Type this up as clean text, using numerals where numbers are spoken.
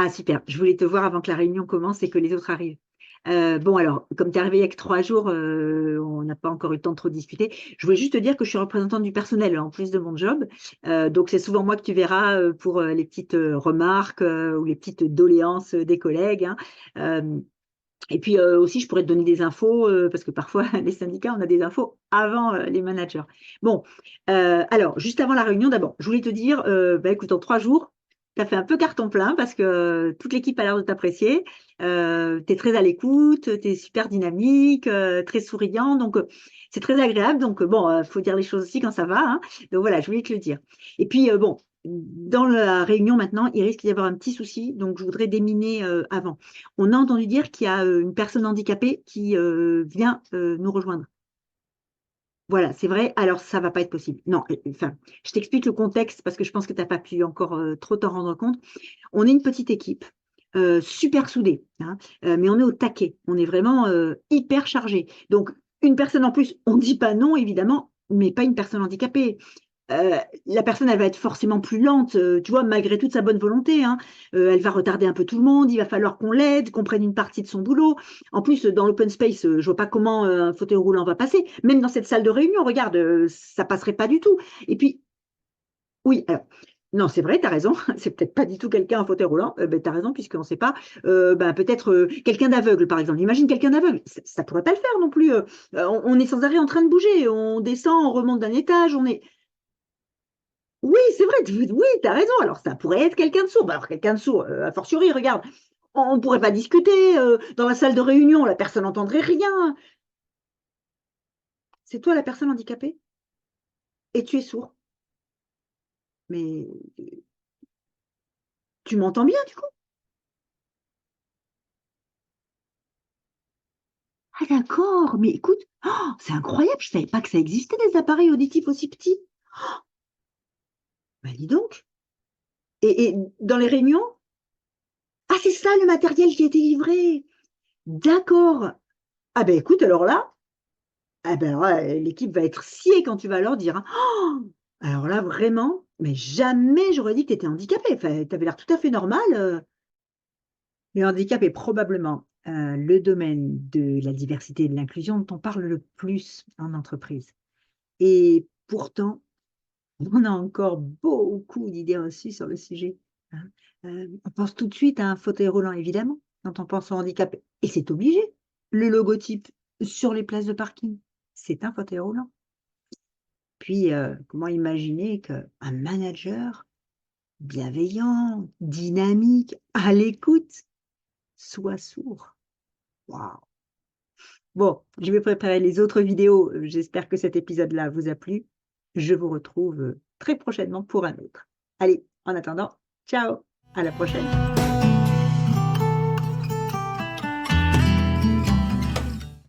Ah, super. Je voulais te voir avant que la réunion commence et que les autres arrivent. Bon, alors, comme tu es arrivé il y a que 3 jours, on n'a pas encore eu le temps de trop discuter. Je voulais juste te dire que je suis représentante du personnel en plus de mon job. Donc, c'est souvent moi que tu verras pour les petites remarques ou les petites doléances des collègues, hein. Euh, et puis aussi, je pourrais te donner des infos parce que parfois, les syndicats, on a des infos avant les managers. Bon, alors, juste avant la réunion, d'abord, je voulais te dire, bah, écoute, en 3 jours, tu as fait un peu carton plein parce que toute l'équipe a l'air de t'apprécier. Tu es très à l'écoute, tu es super dynamique, très souriant. Donc, c'est très agréable. Donc, bon, il faut dire les choses aussi quand ça va, hein. Donc, voilà, je voulais te le dire. Et puis, bon, dans la réunion maintenant, il risque d'y avoir un petit souci. Donc, je voudrais déminer avant. On a entendu dire qu'il y a une personne handicapée qui vient nous rejoindre. Voilà, c'est vrai. Alors, ça va pas être possible. Non, enfin, je t'explique le contexte parce que je pense que tu n'as pas pu encore trop t'en rendre compte. On est une petite équipe, super soudée, hein, mais on est au taquet. On est vraiment hyper chargé. Donc, une personne en plus, on ne dit pas non, évidemment, mais pas une personne handicapée. La personne, elle va être forcément plus lente, tu vois, malgré toute sa bonne volonté, hein. Elle va retarder un peu tout le monde, il va falloir qu'on l'aide, qu'on prenne une partie de son boulot. En plus, dans l'open space, je vois pas comment un fauteuil roulant va passer. Même dans cette salle de réunion, regarde, ça passerait pas du tout. Et puis, oui, alors, non, c'est vrai, tu as raison, c'est peut-être pas du tout quelqu'un en fauteuil roulant, ben, tu as raison, puisqu'on ne sait pas, ben, peut-être quelqu'un d'aveugle, par exemple. Imagine quelqu'un d'aveugle, ça pourrait pas le faire non plus. On est sans arrêt en train de bouger, on descend, on remonte d'un étage, on est. Oui, c'est vrai, oui, tu as raison. Alors, ça pourrait être quelqu'un de sourd. Bah, alors, quelqu'un de sourd, a fortiori, regarde, on ne pourrait pas discuter dans la salle de réunion, la personne n'entendrait rien. C'est toi la personne handicapée et tu es sourd. Mais tu m'entends bien, du coup? Ah, d'accord, mais écoute, oh, c'est incroyable, je ne savais pas que ça existait des appareils auditifs aussi petits. Bah, dis donc. Et dans les réunions? Ah, c'est ça le matériel qui a été livré. D'accord. Ah, ben écoute, alors là. Ah ben alors là, l'équipe va être sciée quand tu vas leur dire, hein. Oh, alors là, vraiment, mais jamais j'aurais dit que tu étais handicapé. Enfin, tu avais l'air tout à fait normal. Le handicap est probablement le domaine de la diversité et de l'inclusion dont on parle le plus en entreprise. Et pourtant, on a encore beaucoup d'idées reçues sur le sujet, hein. On pense tout de suite à un fauteuil roulant, évidemment, quand on pense au handicap. Et c'est obligé. Le logotype sur les places de parking, c'est un fauteuil roulant. Puis, comment imaginer qu'un manager bienveillant, dynamique, à l'écoute, soit sourd? Waouh! Bon, je vais préparer les autres vidéos. J'espère que cet épisode-là vous a plu. Je vous retrouve très prochainement pour un autre. Allez, en attendant, ciao, à la prochaine.